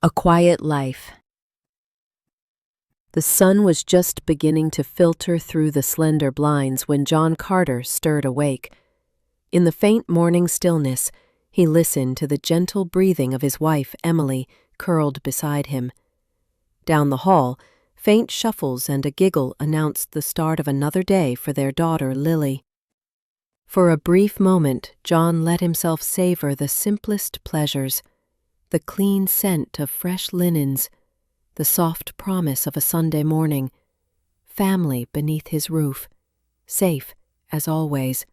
A quiet life. The sun was just beginning to filter through the slender blinds when John Carter stirred awake. In the faint morning stillness, he listened to the gentle breathing of his wife, Emily, curled beside him. Down the hall, faint shuffles and a giggle announced the start of another day for their daughter, Lily. For a brief moment, John let himself savor the simplest pleasures, the clean scent of fresh linens, the soft promise of a Sunday morning, family beneath his roof, safe as always.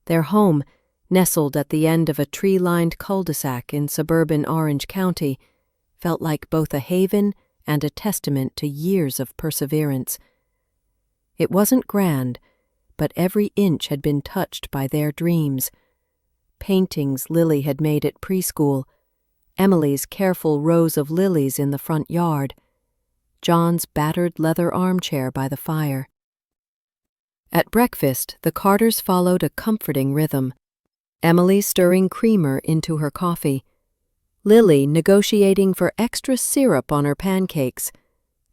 Their home, nestled at the end of a tree-lined cul-de-sac in suburban Orange County, felt like both a haven and a testament to years of perseverance. It wasn't grand, but every inch had been touched by their dreams. Paintings Lily had made at preschool, Emily's careful rows of lilies in the front yard, John's battered leather armchair by the fire. At breakfast, the Carters followed a comforting rhythm, Emily stirring creamer into her coffee, Lily negotiating for extra syrup on her pancakes,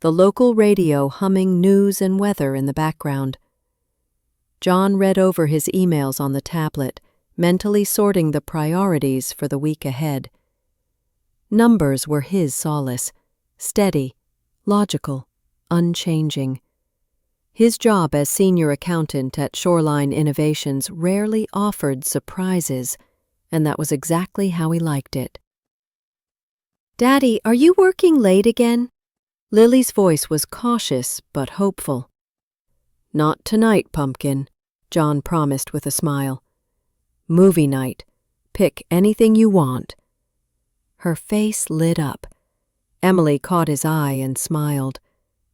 the local radio humming news and weather in the background. John read over his emails on the tablet, mentally sorting the priorities for the week ahead. Numbers were his solace, steady, logical, unchanging. His job as senior accountant at Shoreline Innovations rarely offered surprises, and that was exactly how he liked it. "Daddy, are you working late again?" Lily's voice was cautious but hopeful. "Not tonight, Pumpkin," John promised with a smile. "Movie night. Pick anything you want." Her face lit up. Emily caught his eye and smiled,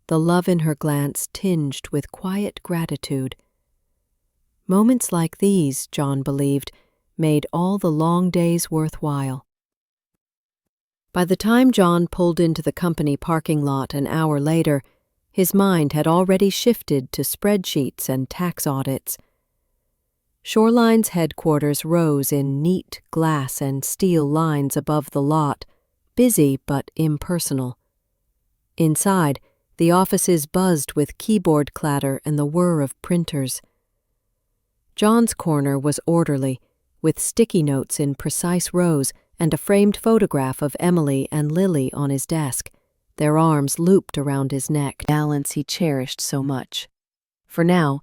the love in her glance tinged with quiet gratitude. Moments like these, John believed, made all the long days worthwhile. By the time John pulled into the company parking lot an hour later, his mind had already shifted to spreadsheets and tax audits. Shoreline's headquarters rose in neat glass and steel lines above the lot, busy but impersonal. Inside, the offices buzzed with keyboard clatter and the whir of printers. John's corner was orderly, with sticky notes in precise rows and a framed photograph of Emily and Lily on his desk, their arms looped around his neck, balance he cherished so much. For now,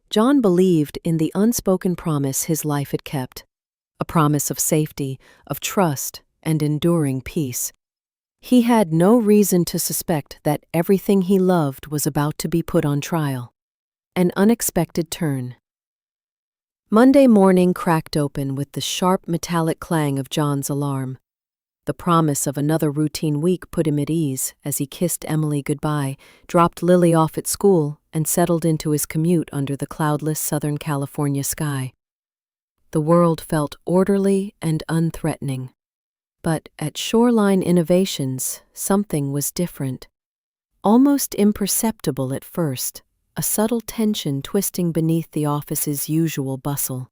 John believed in the unspoken promise his life had kept, a promise of safety, of trust, and enduring peace. He had no reason to suspect that everything he loved was about to be put on trial. An unexpected turn. Monday morning cracked open with the sharp metallic clang of John's alarm. The promise of another routine week put him at ease as he kissed Emily goodbye, dropped Lily off at school, and settled into his commute under the cloudless Southern California sky. The world felt orderly and unthreatening. But at Shoreline Innovations, something was different. Almost imperceptible at first, a subtle tension twisting beneath the office's usual bustle.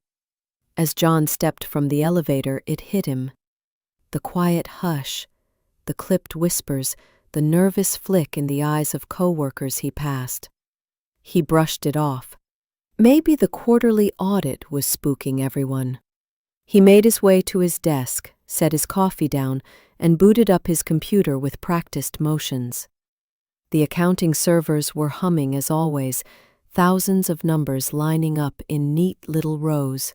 As John stepped from the elevator, it hit him. The quiet hush, the clipped whispers, the nervous flick in the eyes of coworkers he passed. He brushed it off. Maybe the quarterly audit was spooking everyone. He made his way to his desk, set his coffee down, and booted up his computer with practiced motions. The accounting servers were humming as always, thousands of numbers lining up in neat little rows.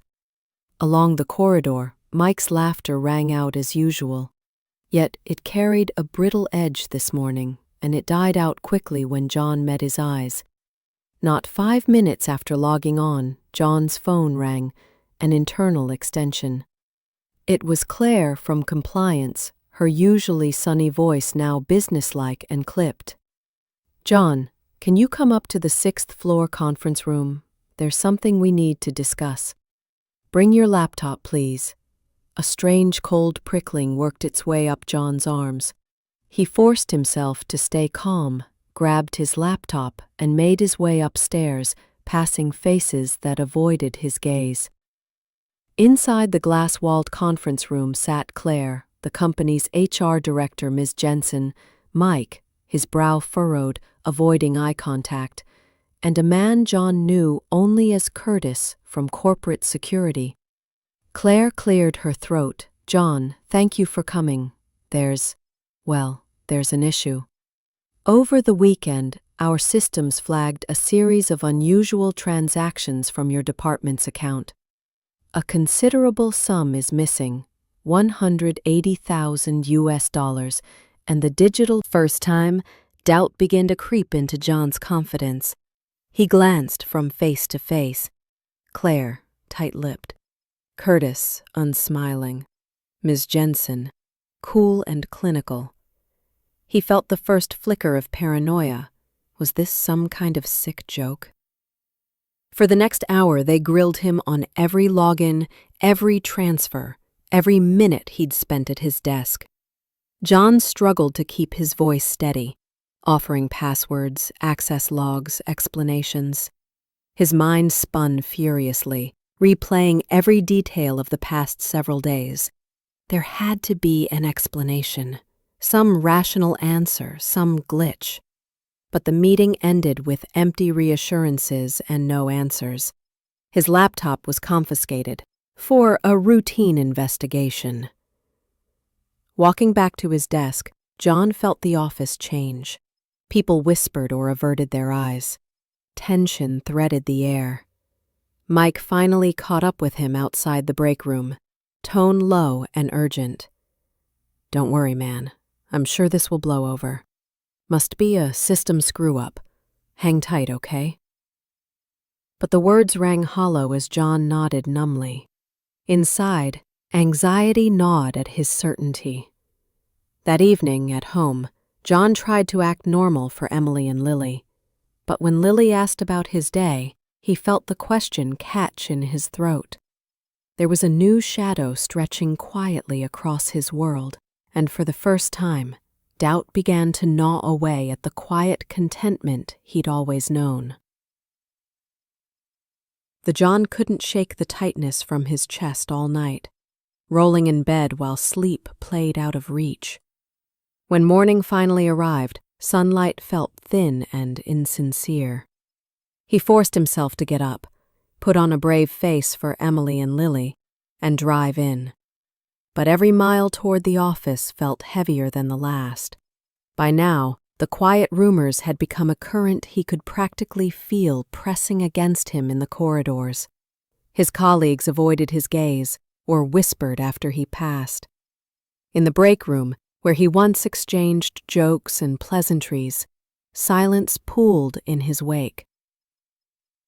Along the corridor, Mike's laughter rang out as usual. Yet it carried a brittle edge this morning, and it died out quickly when John met his eyes. Not 5 minutes after logging on, John's phone rang, an internal extension. It was Claire from compliance, her usually sunny voice now businesslike and clipped. "John, can you come up to the 6th floor conference room? There's something we need to discuss. Bring your laptop, please." A strange cold prickling worked its way up John's arms. He forced himself to stay calm, grabbed his laptop, and made his way upstairs, passing faces that avoided his gaze. Inside the glass-walled conference room sat Claire, the company's HR director, Ms. Jensen, Mike, his brow furrowed, avoiding eye contact, and a man John knew only as Curtis from corporate security. Claire cleared her throat. "John, thank you for coming. There's an issue. Over the weekend, our systems flagged a series of unusual transactions from your department's account. A considerable sum is missing, $180,000, and the digital first time, doubt began to creep into John's confidence. He glanced from face to face. Claire, tight-lipped. Curtis, unsmiling. Ms. Jensen, cool and clinical. He felt the first flicker of paranoia. Was this some kind of sick joke? For the next hour, they grilled him on every login, every transfer, every minute he'd spent at his desk. John struggled to keep his voice steady, offering passwords, access logs, explanations. His mind spun furiously, replaying every detail of the past several days. There had to be an explanation, some rational answer, some glitch. But the meeting ended with empty reassurances and no answers. His laptop was confiscated for a routine investigation. Walking back to his desk, John felt the office change. People whispered or averted their eyes. Tension threaded the air. Mike finally caught up with him outside the break room, tone low and urgent. "Don't worry, man. I'm sure this will blow over. Must be a system screw-up. Hang tight, okay?" But the words rang hollow as John nodded numbly. Inside, anxiety gnawed at his certainty. That evening, at home, John tried to act normal for Emily and Lily. But when Lily asked about his day, he felt the question catch in his throat. There was a new shadow stretching quietly across his world, and for the first time, doubt began to gnaw away at the quiet contentment he'd always known. The John couldn't shake the tightness from his chest all night, rolling in bed while sleep played out of reach. When morning finally arrived, sunlight felt thin and insincere. He forced himself to get up, put on a brave face for Emily and Lily, and drive in. But every mile toward the office felt heavier than the last. By now, the quiet rumors had become a current he could practically feel pressing against him in the corridors. His colleagues avoided his gaze or whispered after he passed. In the break room, where he once exchanged jokes and pleasantries, silence pooled in his wake.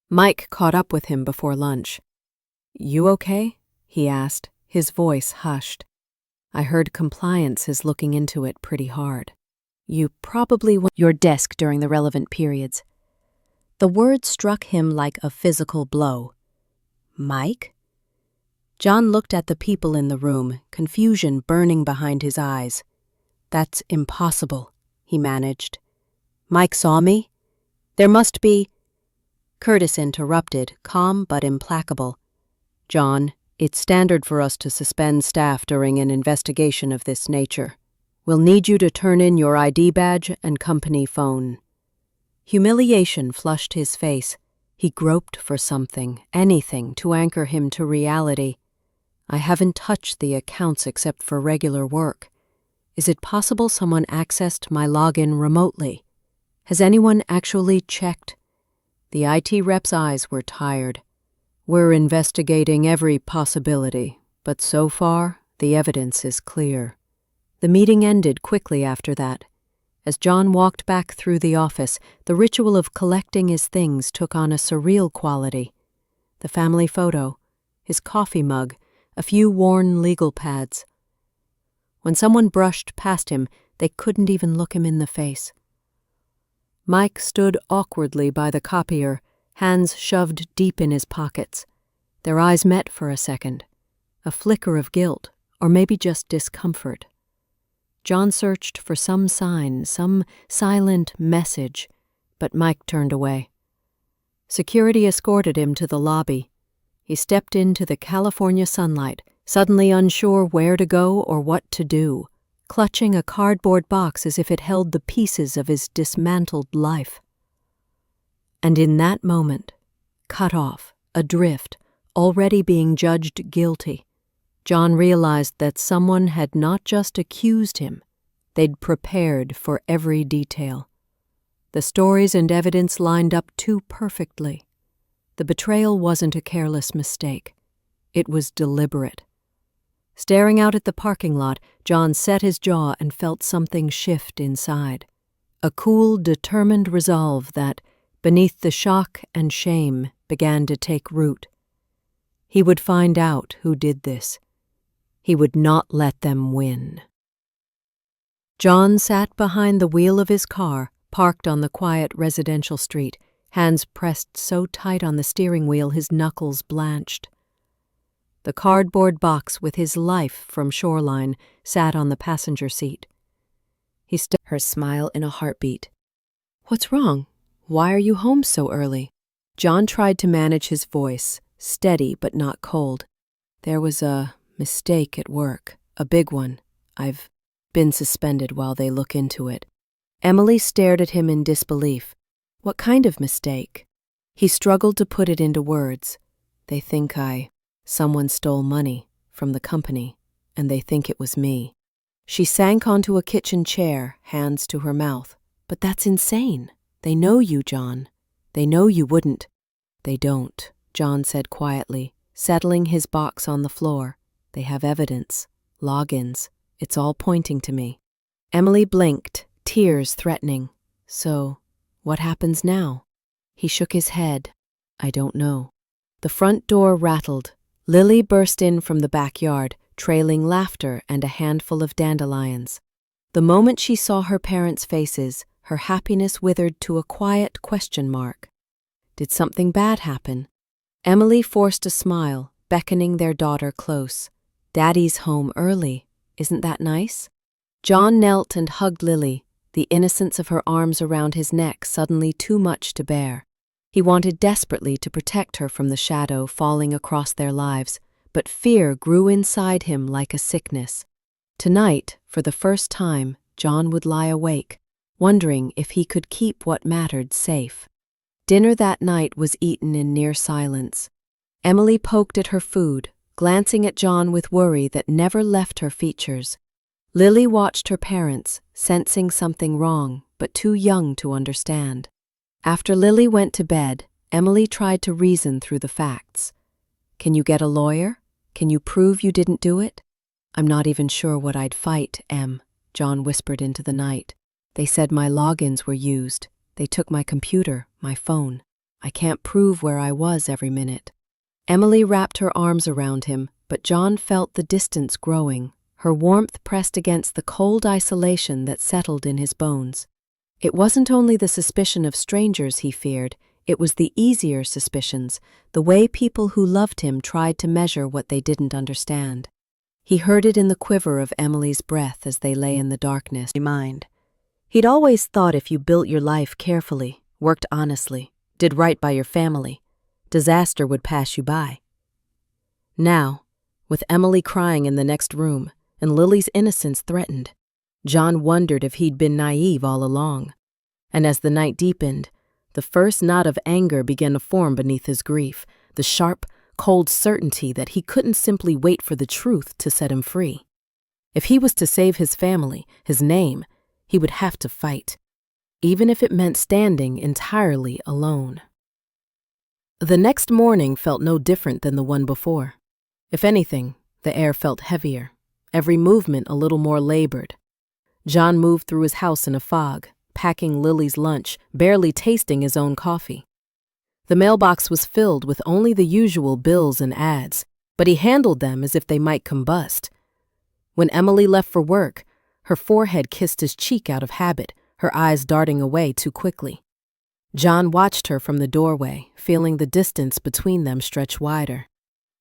Mike caught up with him before lunch. "You okay?" he asked, his voice hushed. "I heard compliance is looking into it pretty hard. You probably want your desk during the relevant periods." The word struck him like a physical blow. "Mike?" John looked at the people in the room, confusion burning behind his eyes. "That's impossible," he managed. "Mike saw me? There must be—" Curtis interrupted, calm but implacable. "John, it's standard for us to suspend staff during an investigation of this nature. We'll need you to turn in your ID badge and company phone." Humiliation flushed his face. He groped for something, anything, to anchor him to reality. "I haven't touched the accounts except for regular work. Is it possible someone accessed my login remotely? Has anyone actually checked?" The IT rep's eyes were tired. "We're investigating every possibility, but so far, the evidence is clear." The meeting ended quickly after that. As John walked back through the office, the ritual of collecting his things took on a surreal quality. The family photo, his coffee mug, a few worn legal pads. When someone brushed past him, they couldn't even look him in the face. Mike stood awkwardly by the copier, hands shoved deep in his pockets. Their eyes met for a second, a flicker of guilt, or maybe just discomfort. John searched for some sign, some silent message, but Mike turned away. Security escorted him to the lobby. He stepped into the California sunlight, suddenly unsure where to go or what to do, clutching a cardboard box as if it held the pieces of his dismantled life. And in that moment, cut off, adrift, already being judged guilty, John realized that someone had not just accused him, they'd prepared for every detail. The stories and evidence lined up too perfectly. The betrayal wasn't a careless mistake. It was deliberate. Staring out at the parking lot, John set his jaw and felt something shift inside. A cool, determined resolve that, beneath the shock and shame, began to take root. He would find out who did this. He would not let them win. John sat behind the wheel of his car, parked on the quiet residential street, hands pressed so tight on the steering wheel his knuckles blanched. The cardboard box with his life from Shoreline sat on the passenger seat. He stuck her smile in a heartbeat. "What's wrong? Why are you home so early?" John tried to manage his voice, steady but not cold. "There was a mistake at work, a big one. I've been suspended while they look into it." Emily stared at him in disbelief. "What kind of mistake?" He struggled to put it into words. "They think someone stole money from the company, and they think it was me." She sank onto a kitchen chair, hands to her mouth. "But that's insane. They know you, John. They know you wouldn't." "They don't," John said quietly, settling his box on the floor. "They have evidence, logins. It's all pointing to me." Emily blinked, tears threatening. "So, what happens now?" He shook his head. "I don't know." The front door rattled. Lily burst in from the backyard, trailing laughter and a handful of dandelions. The moment she saw her parents' faces, her happiness withered to a quiet question mark. Did something bad happen? Emily forced a smile, beckoning their daughter close. "Daddy's home early. Isn't that nice?" John knelt and hugged Lily, the innocence of her arms around his neck suddenly too much to bear. He wanted desperately to protect her from the shadow falling across their lives, but fear grew inside him like a sickness. Tonight, for the first time, John would lie awake, wondering if he could keep what mattered safe. Dinner that night was eaten in near silence. Emily poked at her food, glancing at John with worry that never left her features. Lily watched her parents, sensing something wrong, but too young to understand. After Lily went to bed, Emily tried to reason through the facts. "Can you get a lawyer? Can you prove you didn't do it?" "I'm not even sure what I'd fight, Em," John whispered into the night. "They said my logins were used. They took my computer, my phone. I can't prove where I was every minute." Emily wrapped her arms around him, but John felt the distance growing, her warmth pressed against the cold isolation that settled in his bones. It wasn't only the suspicion of strangers he feared, it was the easier suspicions, the way people who loved him tried to measure what they didn't understand. He heard it in the quiver of Emily's breath as they lay in the darkness. He'd always thought if you built your life carefully, worked honestly, did right by your family, disaster would pass you by. Now, with Emily crying in the next room and Lily's innocence threatened, John wondered if he'd been naive all along. And as the night deepened, the first knot of anger began to form beneath his grief, the sharp, cold certainty that he couldn't simply wait for the truth to set him free. If he was to save his family, his name, he would have to fight, even if it meant standing entirely alone. The next morning felt no different than the one before. If anything, the air felt heavier, every movement a little more labored. John moved through his house in a fog, packing Lily's lunch, barely tasting his own coffee. The mailbox was filled with only the usual bills and ads, but he handled them as if they might combust. When Emily left for work, her forehead kissed his cheek out of habit, her eyes darting away too quickly. John watched her from the doorway, feeling the distance between them stretch wider.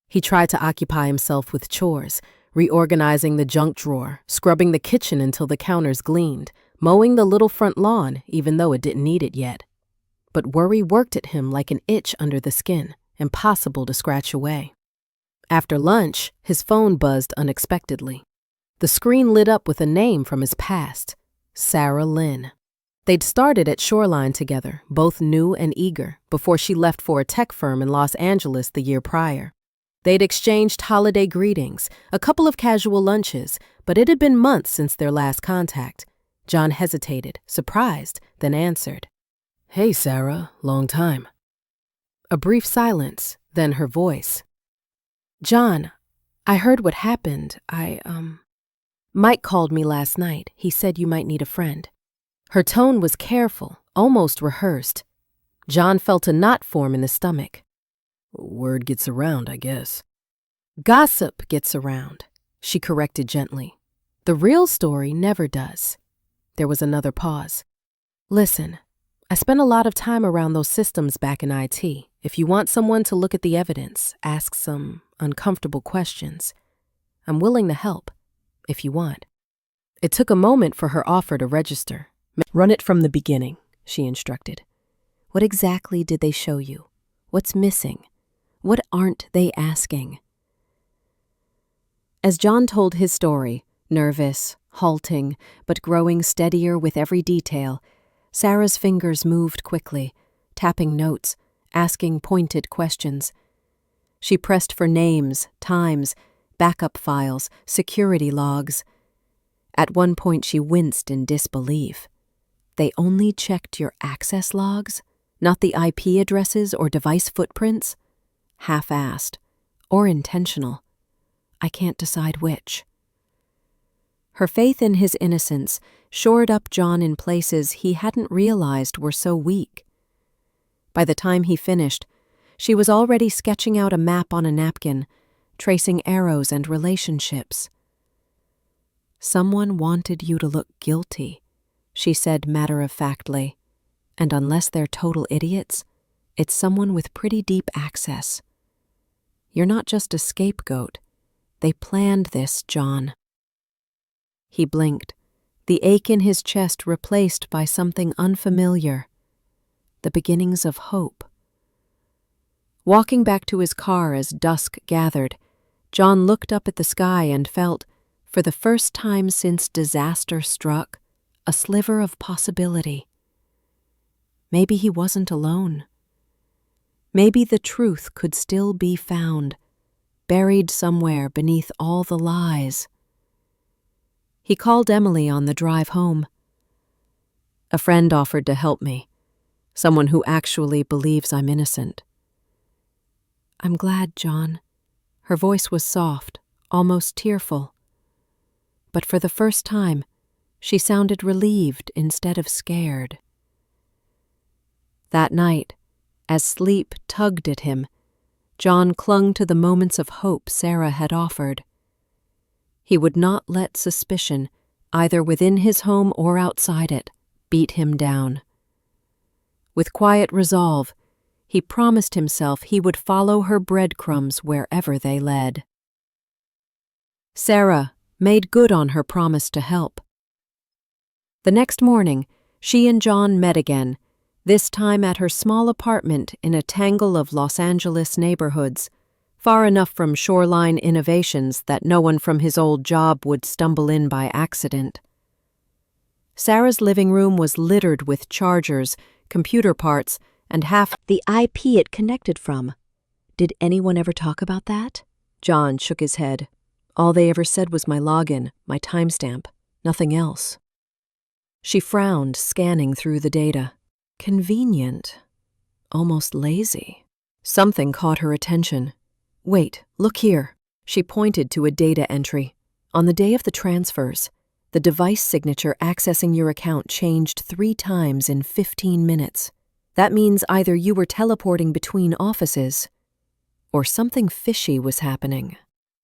He tried to occupy himself with chores, reorganizing the junk drawer, scrubbing the kitchen until the counters gleamed, mowing the little front lawn even though it didn't need it yet. But worry worked at him like an itch under the skin, impossible to scratch away. After lunch, his phone buzzed unexpectedly. The screen lit up with a name from his past, Sarah Lynn. They'd started at Shoreline together, both new and eager, before she left for a tech firm in Los Angeles the year prior. They'd exchanged holiday greetings, a couple of casual lunches, but it had been months since their last contact. John hesitated, surprised, then answered. "Hey, Sarah, long time." A brief silence, then her voice. "John, I heard what happened. Mike called me last night. He said you might need a friend." Her tone was careful, almost rehearsed. John felt a knot form in his stomach. "Word gets around, I guess." "Gossip gets around," she corrected gently. "The real story never does." There was another pause. "Listen, I spent a lot of time around those systems back in IT. If you want someone to look at the evidence, ask some uncomfortable questions. I'm willing to help, if you want." It took a moment for her offer to register. "Run it from the beginning," she instructed. "What exactly did they show you? What's missing? What aren't they asking?" As John told his story, nervous, halting, but growing steadier with every detail, Sarah's fingers moved quickly, tapping notes, asking pointed questions. She pressed for names, times, backup files, security logs. At one point she winced in disbelief. They only checked your access logs, not the IP addresses or device footprints? Half-assed, or intentional. I can't decide which. Her faith in his innocence shored up John in places he hadn't realized were so weak. By the time he finished, she was already sketching out a map on a napkin, tracing arrows and relationships. "Someone wanted you to look guilty," she said matter-of-factly, "and unless they're total idiots, it's someone with pretty deep access. You're not just a scapegoat. They planned this, John." He blinked, the ache in his chest replaced by something unfamiliar, the beginnings of hope. Walking back to his car as dusk gathered, John looked up at the sky and felt, for the first time since disaster struck, a sliver of possibility. Maybe he wasn't alone. Maybe the truth could still be found, buried somewhere beneath all the lies. He called Emily on the drive home. "A friend offered to help me, someone who actually believes I'm innocent." "I'm glad, John." Her voice was soft, almost tearful. But for the first time, she sounded relieved instead of scared. That night, as sleep tugged at him, John clung to the moments of hope Sarah had offered. He would not let suspicion, either within his home or outside it, beat him down. With quiet resolve, he promised himself he would follow her breadcrumbs wherever they led. Sarah made good on her promise to help. The next morning, she and John met again, this time at her small apartment in a tangle of Los Angeles neighborhoods, far enough from Shoreline innovations that no one from his old job would stumble in by accident. Sarah's living room was littered with chargers, computer parts, and half the IP it connected from. "Did anyone ever talk about that?" John shook his head. "All they ever said was my login, my timestamp, nothing else." She frowned, scanning through the data. Convenient. Almost lazy. Something caught her attention. "Wait, look here." She pointed to a data entry. "On the day of the transfers, the device signature accessing your account changed 3 times in 15 minutes. That means either you were teleporting between offices, or something fishy was happening."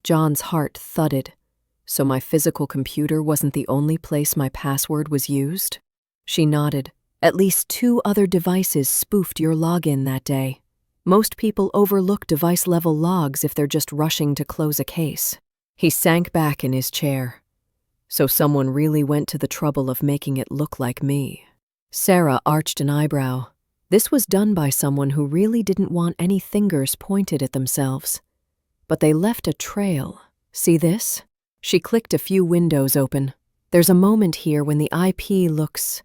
John's heart thudded. "So my physical computer wasn't the only place my password was used?" She nodded. "At least 2 other devices spoofed your login that day. Most people overlook device-level logs if they're just rushing to close a case." He sank back in his chair. "So someone really went to the trouble of making it look like me." Sarah arched an eyebrow. This was done by someone who really didn't want any fingers pointed at themselves. but they left a trail. See this? She clicked a few windows open. There's a moment here when the IP looks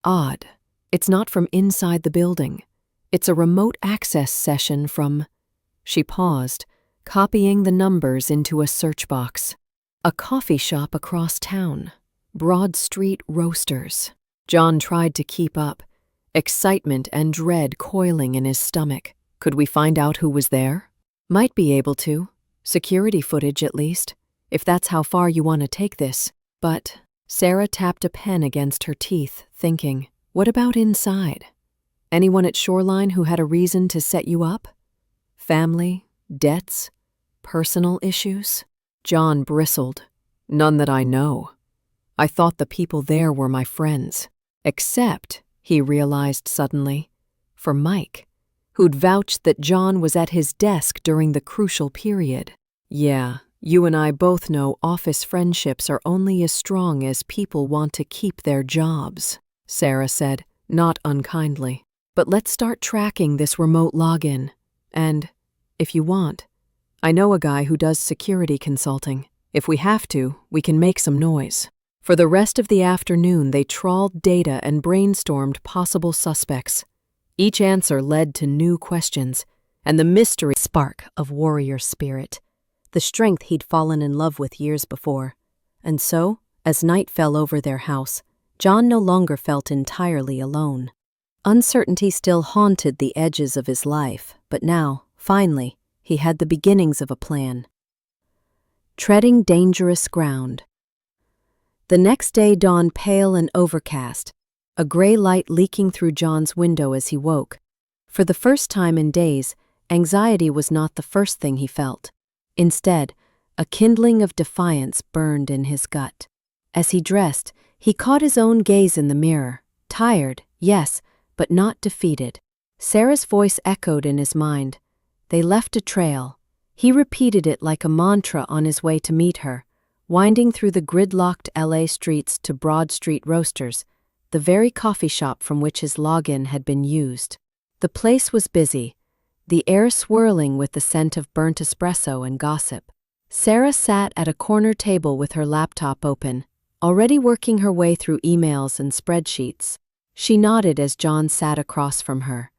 odd. It's not from inside the building. It's a remote access session from... She paused, copying the numbers into a search box. A coffee shop across town. Broad Street Roasters. John tried to keep up, excitement and dread coiling in his stomach. Could we find out who was there? Might be able to. Security footage, at least, if that's how far you want to take this. But Sarah tapped a pen against her teeth, thinking, what about inside? Anyone at Shoreline who had a reason to set you up? Family, debts, personal issues? John bristled. None that I know. I thought the people there were my friends. Except, he realized suddenly, for Mike, who'd vouched that John was at his desk during the crucial period. Yeah, you and I both know office friendships are only as strong as people want to keep their jobs, Sarah said, not unkindly. But let's start tracking this remote login. And, if you want, I know a guy who does security consulting. If we have to, we can make some noise. For the rest of the afternoon, they trawled data and brainstormed possible suspects. Each answer led to new questions, and the mystery spark of warrior spirit, the strength he'd fallen in love with years before. And so, as night fell over their house, John no longer felt entirely alone. Uncertainty still haunted the edges of his life, but now, finally, he had the beginnings of a plan. Treading dangerous ground. The next day dawned pale and overcast, a gray light leaking through John's window as he woke. For the first time in days, anxiety was not the first thing he felt. Instead, a kindling of defiance burned in his gut. As he dressed, he caught his own gaze in the mirror, tired, yes, but not defeated. Sarah's voice echoed in his mind. They left a trail. He repeated it like a mantra on his way to meet her, winding through the gridlocked LA streets to Broad Street Roasters, the very coffee shop from which his login had been used. The place was busy, the air swirling with the scent of burnt espresso and gossip. Sarah sat at a corner table with her laptop open, already working her way through emails and spreadsheets. She nodded as John sat across from her.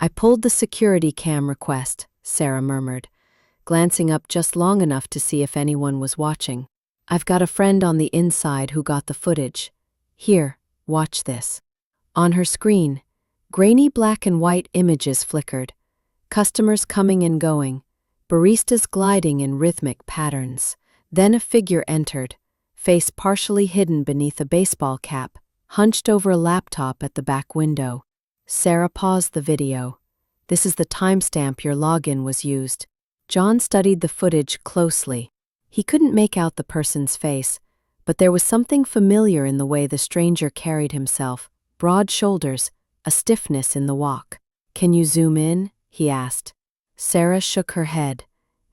I pulled the security cam request, Sarah murmured, glancing up just long enough to see if anyone was watching. I've got a friend on the inside who got the footage. Here, watch this. On her screen, grainy black and white images flickered, customers coming and going, baristas gliding in rhythmic patterns. Then a figure entered, face partially hidden beneath a baseball cap, hunched over a laptop at the back window. Sarah paused the video. This is the timestamp your login was used. John studied the footage closely. He couldn't make out the person's face, but there was something familiar in the way the stranger carried himself, broad shoulders, a stiffness in the walk. Can you zoom in? He asked. Sarah shook her head.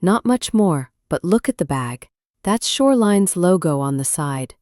Not much more, but look at the bag. That's Shoreline's logo on the side.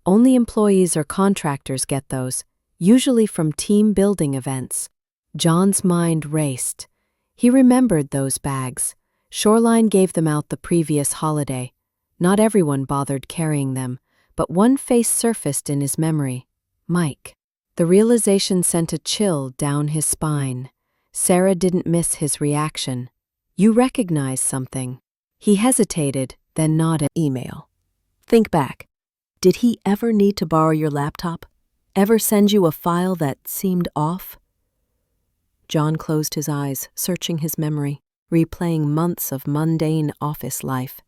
Only employees or contractors get those, usually from team building events. John's mind raced. He remembered those bags. Shoreline gave them out the previous holiday. Not everyone bothered carrying them, but one face surfaced in his memory. Mike. The realization sent a chill down his spine. Sarah didn't miss his reaction. You recognize something. He hesitated, then nodded. Email. Think back. Did he ever need to borrow your laptop? Ever send you a file that seemed off? John closed his eyes, searching his memory, replaying months of mundane office life.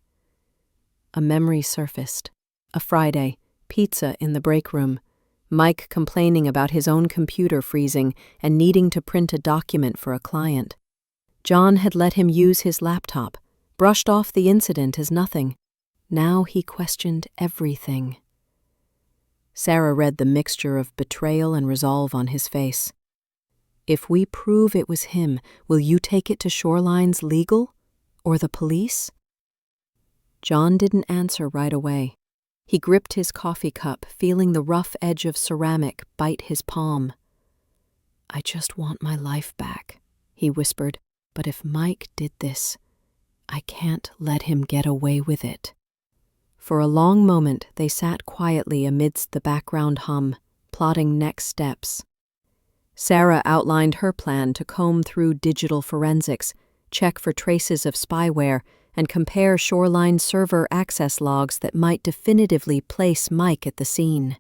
A memory surfaced. A Friday, pizza in the break room, Mike complaining about his own computer freezing and needing to print a document for a client. John had let him use his laptop, brushed off the incident as nothing. Now he questioned everything. Sarah read the mixture of betrayal and resolve on his face. If we prove it was him, will you take it to Shoreline's legal? Or the police? John didn't answer right away. He gripped his coffee cup, feeling the rough edge of ceramic bite his palm. I just want my life back, he whispered. But if Mike did this, I can't let him get away with it. For a long moment, they sat quietly amidst the background hum, plotting next steps. Sarah outlined her plan to comb through digital forensics, check for traces of spyware, and compare Shoreline server access logs that might definitively place Mike at the scene.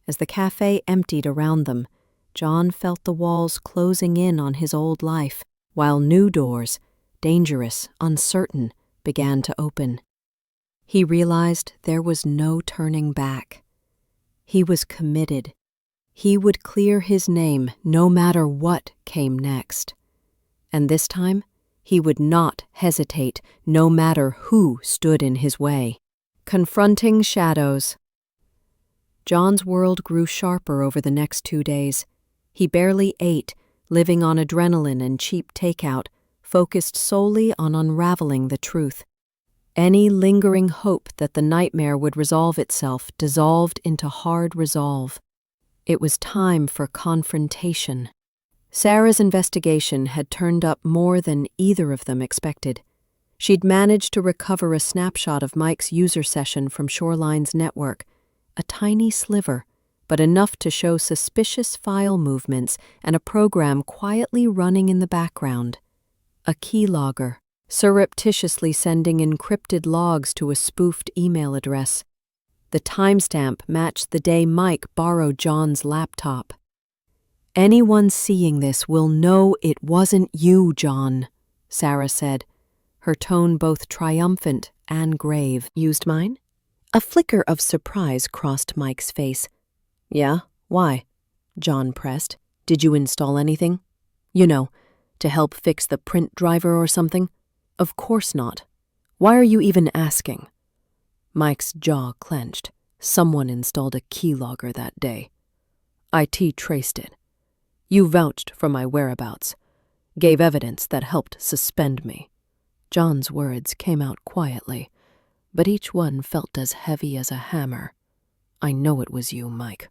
As the cafe emptied around them, John felt the walls closing in on his old life, while new doors, dangerous, uncertain, began to open. He realized there was no turning back. He was committed. He would clear his name no matter what came next. And this time, he would not hesitate no matter who stood in his way. Confronting shadows. John's world grew sharper over the next 2 days. He barely ate, living on adrenaline and cheap takeout, focused solely on unraveling the truth. Any lingering hope that the nightmare would resolve itself dissolved into hard resolve. It was time for confrontation. Sarah's investigation had turned up more than either of them expected. She'd managed to recover a snapshot of Mike's user session from Shoreline's network, a tiny sliver, but enough to show suspicious file movements and a program quietly running in the background. A keylogger, surreptitiously sending encrypted logs to a spoofed email address. The timestamp matched the day Mike borrowed John's laptop. Anyone seeing this will know it wasn't you, John, Sarah said, her tone both triumphant and grave. Used mine? A flicker of surprise crossed Mike's face. Yeah, why? John pressed. Did you install anything? You know, to help fix the print driver or something? Of course not. Why are you even asking? Mike's jaw clenched. Someone installed a keylogger that day. IT traced it. You vouched for my whereabouts, gave evidence that helped suspend me. John's words came out quietly, but each one felt as heavy as a hammer. I know it was you, Mike.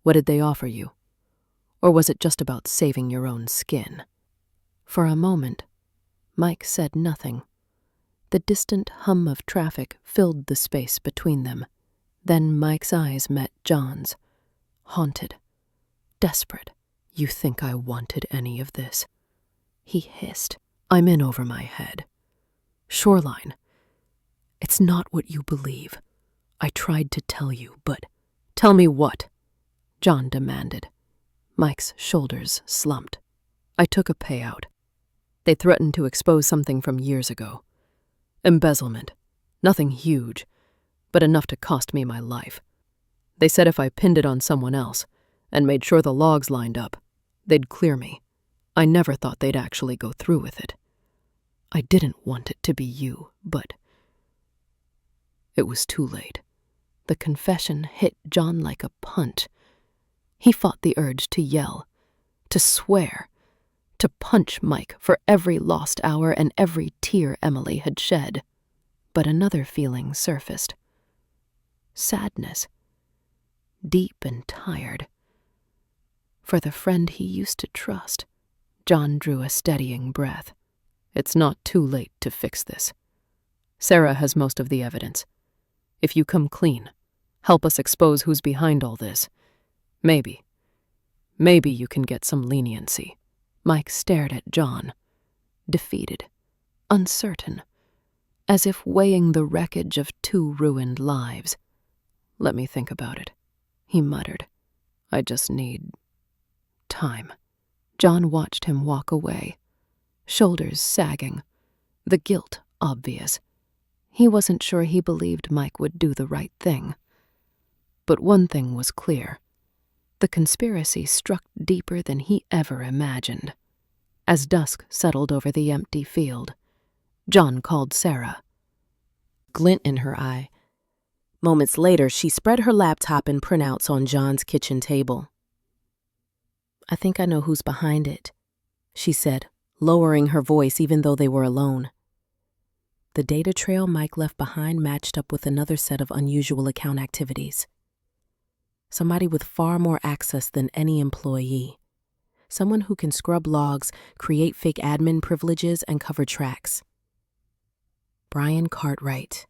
What did they offer you? Or was it just about saving your own skin? For a moment, Mike said nothing. The distant hum of traffic filled the space between them. Then Mike's eyes met John's. Haunted. Desperate. You think I wanted any of this? He hissed. I'm in over my head. Shoreline. It's not what you believe. I tried to tell you, but... Tell me what? John demanded. Mike's shoulders slumped. I took a payout. They threatened to expose something from years ago. Embezzlement. Nothing huge, but enough to cost me my life. They said if I pinned it on someone else and made sure the logs lined up, they'd clear me. I never thought they'd actually go through with it. I didn't want it to be you, but... It was too late. The confession hit John like a punch. He fought the urge to yell, to swear, to punch Mike for every lost hour and every tear Emily had shed. But another feeling surfaced. Sadness. Deep and tired. For the friend he used to trust. John drew a steadying breath. It's not too late to fix this. Sarah has most of the evidence. If you come clean, help us expose who's behind all this. Maybe you can get some leniency. Mike stared at John, defeated, uncertain, as if weighing the wreckage of 2 ruined lives. Let me think about it, he muttered. I just need time. John watched him walk away, shoulders sagging, the guilt obvious. He wasn't sure he believed Mike would do the right thing. But one thing was clear. The conspiracy struck deeper than he ever imagined. As dusk settled over the empty field, John called Sarah. Glint in her eye. Moments later, she spread her laptop and printouts on John's kitchen table. I think I know who's behind it, she said, lowering her voice even though they were alone. The data trail Mike left behind matched up with another set of unusual account activities. Somebody with far more access than any employee. someone who can scrub logs, create fake admin privileges, and cover tracks. Brian Cartwright.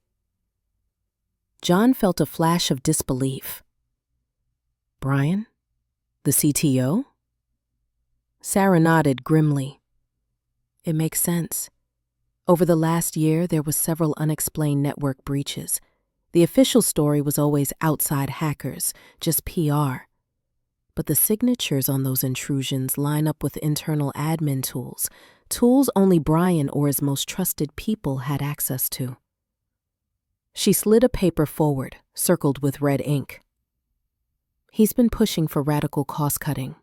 John felt a flash of disbelief. Brian? The CTO? Sarah nodded grimly. It makes sense. Over the last year, there was several unexplained network breaches. The official story was always outside hackers, just PR. But the signatures on those intrusions line up with internal admin tools only Brian or his most trusted people had access to. She slid a paper forward, circled with red ink. He's been pushing for radical cost-cutting,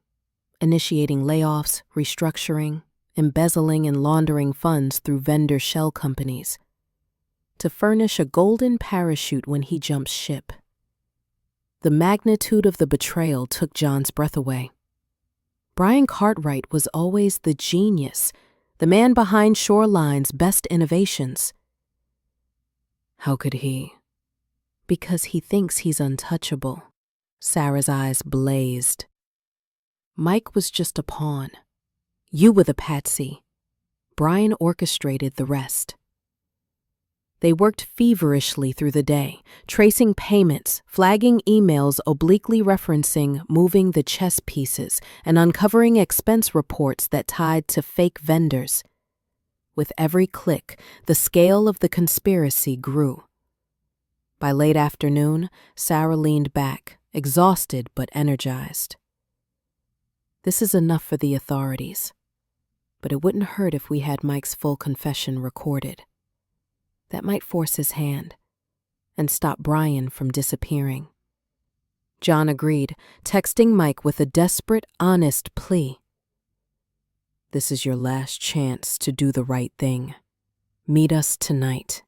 initiating layoffs, restructuring, embezzling and laundering funds through vendor shell companies to furnish a golden parachute when he jumps ship. The magnitude of the betrayal took John's breath away. Brian Cartwright was always the genius, the man behind Shoreline's best innovations. How could he? Because he thinks he's untouchable. Sarah's eyes blazed. Mike was just a pawn. You were the patsy. Brian orchestrated the rest. They worked feverishly through the day, tracing payments, flagging emails obliquely referencing moving the chess pieces, and uncovering expense reports that tied to fake vendors. With every click, the scale of the conspiracy grew. By late afternoon, Sarah leaned back, exhausted but energized. This is enough for the authorities, but it wouldn't hurt if we had Mike's full confession recorded. That might force his hand and stop Brian from disappearing. John agreed, texting Mike with a desperate, honest plea. This is your last chance to do the right thing. Meet us tonight.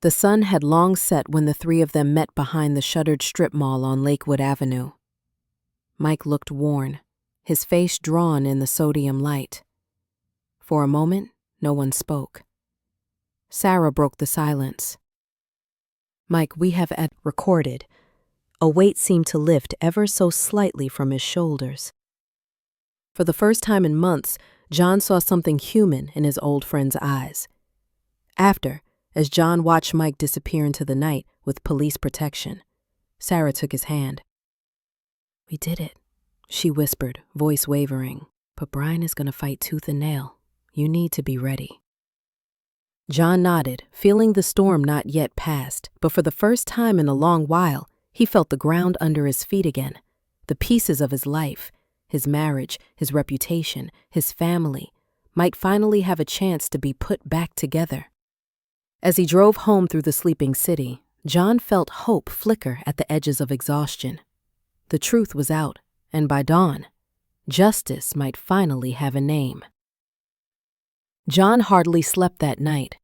The sun had long set when the three of them met behind the shuttered strip mall on Lakewood Avenue. Mike looked worn, his face drawn in the sodium light. For a moment, no one spoke. Sarah broke the silence. Mike, we have recorded. A weight seemed to lift ever so slightly from his shoulders. For the first time in months, John saw something human in his old friend's eyes. After, as John watched Mike disappear into the night with police protection, Sarah took his hand. We did it, she whispered, voice wavering. But Brian is going to fight tooth and nail. You need to be ready. John nodded, feeling the storm not yet past, but for the first time in a long while, he felt the ground under his feet again. The pieces of his life, his marriage, his reputation, his family, might finally have a chance to be put back together. As he drove home through the sleeping city, John felt hope flicker at the edges of exhaustion. The truth was out, and by dawn, justice might finally have a name. John hardly slept that night.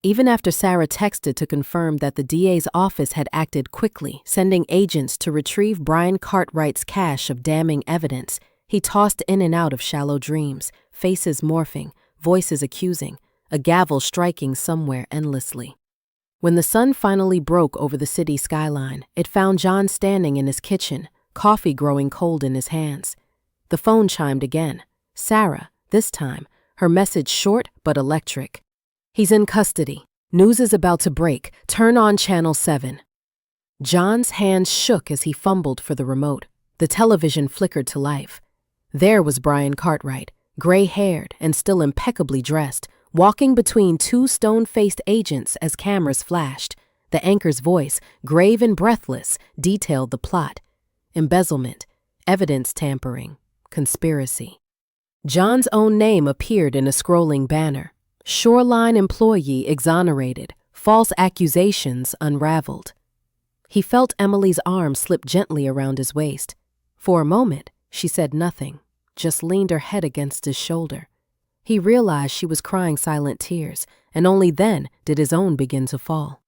Even after Sarah texted to confirm that the DA's office had acted quickly, sending agents to retrieve Brian Cartwright's cache of damning evidence, he tossed in and out of shallow dreams, faces morphing, voices accusing, a gavel striking somewhere endlessly. When the sun finally broke over the city skyline, it found John standing in his kitchen, coffee growing cold in his hands. The phone chimed again. Sarah, this time, her message short but electric. He's in custody. News is about to break. Turn on Channel 7. John's hands shook as he fumbled for the remote. The television flickered to life. There was Brian Cartwright, gray-haired and still impeccably dressed, walking between two stone-faced agents as cameras flashed. The anchor's voice, grave and breathless, detailed the plot. Embezzlement, evidence tampering, conspiracy. John's own name appeared in a scrolling banner. Shoreline employee exonerated, false accusations unraveled. He felt Emily's arm slip gently around his waist. For a moment, she said nothing, just leaned her head against his shoulder. He realized she was crying silent tears, and only then did his own begin to fall.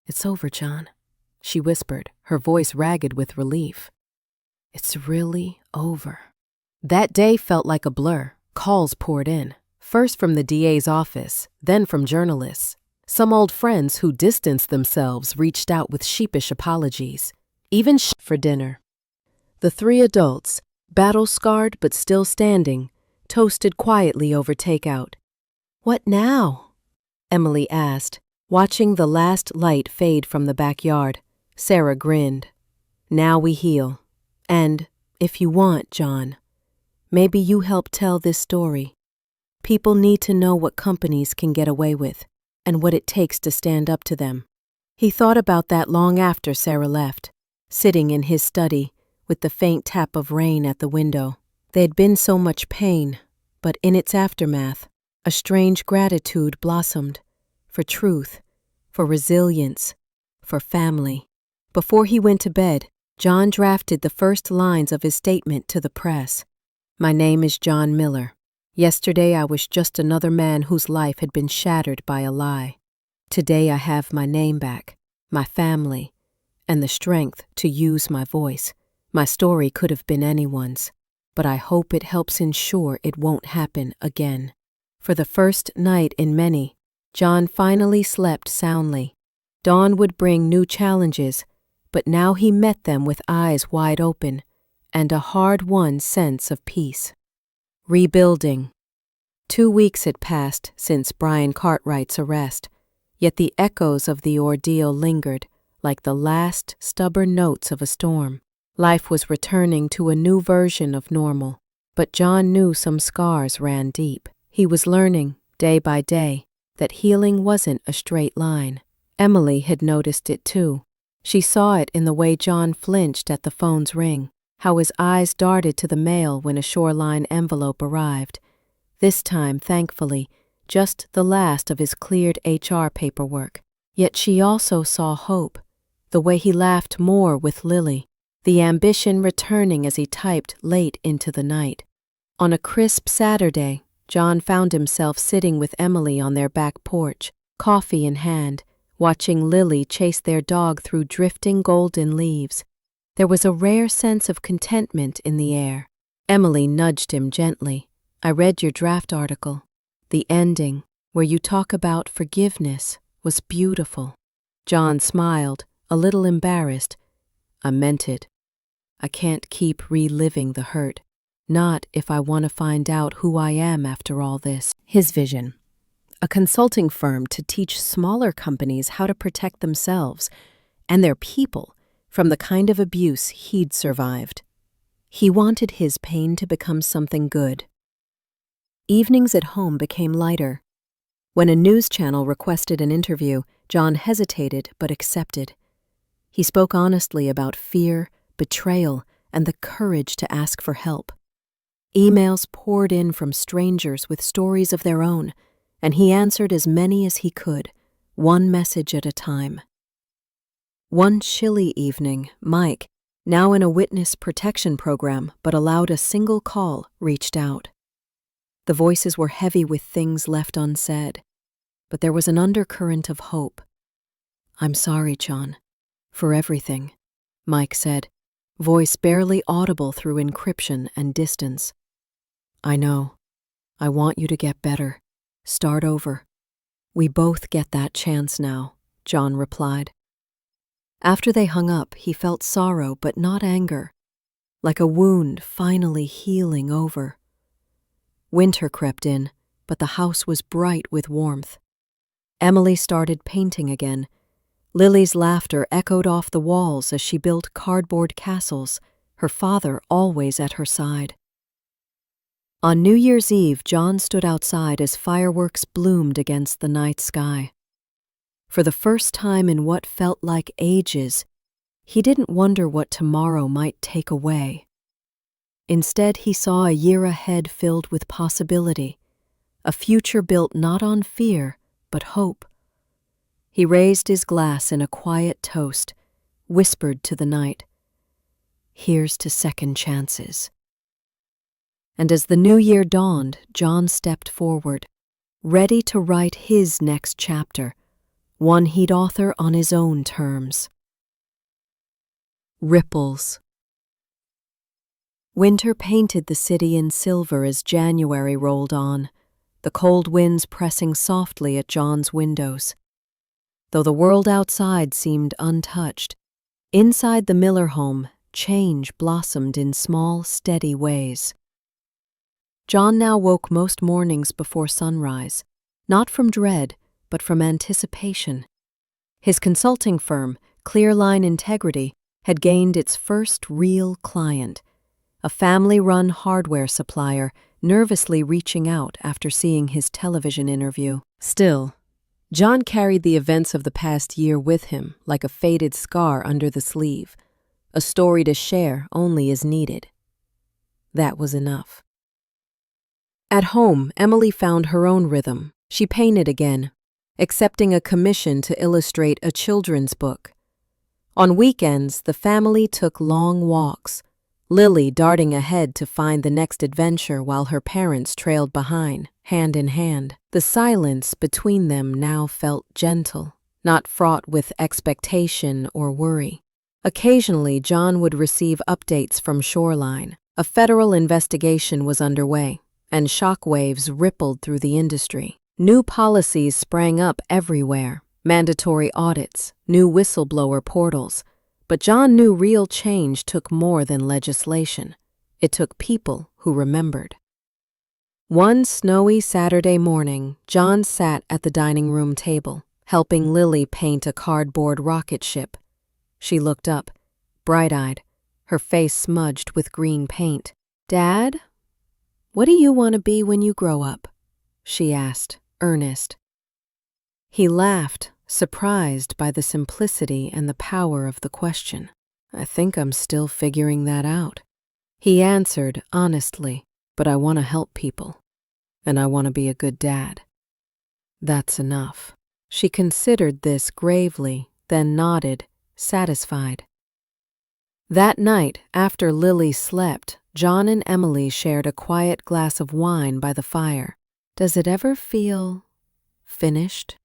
It's over, John, she whispered, her voice ragged with relief. It's really over. That day felt like a blur. Calls poured in, first from the DA's office, then from journalists. Some old friends who distanced themselves reached out with sheepish apologies, even for dinner. The three adults, battle-scarred but still standing, toasted quietly over takeout. "What now?" Emily asked, watching the last light fade from the backyard. Sarah grinned. "Now we heal. And, if you want, John, maybe you help tell this story. People need to know what companies can get away with, and what it takes to stand up to them." He thought about that long after Sarah left, sitting in his study with the faint tap of rain at the window. There had been so much pain, but in its aftermath, a strange gratitude blossomed for truth, for resilience, for family. Before he went to bed, John drafted the first lines of his statement to the press. "My name is John Miller. Yesterday I was just another man whose life had been shattered by a lie. Today I have my name back, my family, and the strength to use my voice. My story could have been anyone's, but I hope it helps ensure it won't happen again." For the first night in many, John finally slept soundly. Dawn would bring new challenges, but now he met them with eyes wide open and a hard-won sense of peace. Rebuilding. 2 weeks had passed since Brian Cartwright's arrest, yet the echoes of the ordeal lingered like the last stubborn notes of a storm. Life was returning to a new version of normal, but John knew some scars ran deep. He was learning, day by day, that healing wasn't a straight line. Emily had noticed it too. She saw it in the way John flinched at the phone's ring, how his eyes darted to the mail when a Shoreline envelope arrived. This time, thankfully, just the last of his cleared HR paperwork. Yet she also saw hope, the way he laughed more with Lily, the ambition returning as he typed late into the night. On a crisp Saturday, John found himself sitting with Emily on their back porch, coffee in hand, watching Lily chase their dog through drifting golden leaves. There was a rare sense of contentment in the air. Emily nudged him gently. "I read your draft article. The ending, where you talk about forgiveness, was beautiful." John smiled, a little embarrassed. "I meant it. I can't keep reliving the hurt. Not if I want to find out who I am after all this." His vision. A consulting firm to teach smaller companies how to protect themselves and their people from the kind of abuse he'd survived. He wanted his pain to become something good. Evenings at home became lighter. When a news channel requested an interview, John hesitated but accepted. He spoke honestly about fear, betrayal, and the courage to ask for help. Emails poured in from strangers with stories of their own, and he answered as many as he could, one message at a time. One chilly evening, Mike, now in a witness protection program but allowed a single call, reached out. The voices were heavy with things left unsaid, but there was an undercurrent of hope. "I'm sorry, John, for everything," Mike said, voice barely audible through encryption and distance. "I know. I want you to get better. Start over. We both get that chance now," John replied. After they hung up, he felt sorrow but not anger, like a wound finally healing over. Winter crept in, but the house was bright with warmth. Emily started painting again. Lily's laughter echoed off the walls as she built cardboard castles, her father always at her side. On New Year's Eve, John stood outside as fireworks bloomed against the night sky. For the first time in what felt like ages, he didn't wonder what tomorrow might take away. Instead, he saw a year ahead filled with possibility, a future built not on fear, but hope. He raised his glass in a quiet toast, whispered to the night, "Here's to second chances." And as the new year dawned, John stepped forward, ready to write his next chapter, one he'd author on his own terms. Ripples. Winter painted the city in silver as January rolled on, the cold winds pressing softly at John's windows. Though the world outside seemed untouched, inside the Miller home, change blossomed in small, steady ways. John now woke most mornings before sunrise, not from dread, but from anticipation. His consulting firm, Clearline Integrity, had gained its first real client, a family-run hardware supplier nervously reaching out after seeing his television interview. Still, John carried the events of the past year with him like a faded scar under the sleeve, a story to share only as needed. That was enough. At home, Emily found her own rhythm. She painted again, accepting a commission to illustrate a children's book. On weekends, the family took long walks, Lily darting ahead to find the next adventure while her parents trailed behind, hand in hand. The silence between them now felt gentle, not fraught with expectation or worry. Occasionally, John would receive updates from Shoreline. A federal investigation was underway, and shockwaves rippled through the industry. New policies sprang up everywhere, mandatory audits, new whistleblower portals. But John knew real change took more than legislation. It took people who remembered. One snowy Saturday morning, John sat at the dining room table, helping Lily paint a cardboard rocket ship. She looked up, bright-eyed, her face smudged with green paint. "Dad, what do you want to be when you grow up?" she asked, earnest. He laughed, surprised by the simplicity and the power of the question. "I think I'm still figuring that out," he answered honestly, "but I want to help people, and I want to be a good dad." "That's enough." She considered this gravely, then nodded, satisfied. That night, after Lily slept, John and Emily shared a quiet glass of wine by the fire. "Does it ever feel finished?"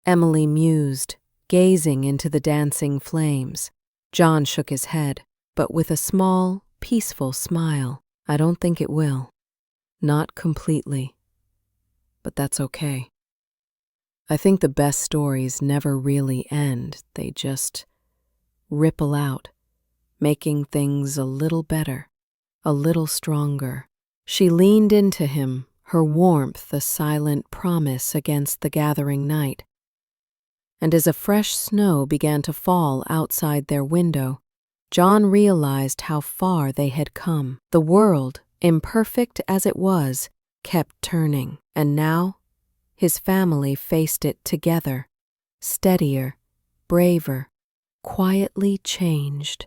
Emily mused, gazing into the dancing flames. John shook his head, but with a small, peaceful smile. "I don't think it will. Not completely. But that's okay. I think the best stories never really end. They just ripple out, making things a little better, a little stronger." She leaned into him, her warmth a silent promise against the gathering night. And as a fresh snow began to fall outside their window, John realized how far they had come. The world, imperfect as it was, kept turning, and now his family faced it together, steadier, braver, quietly changed.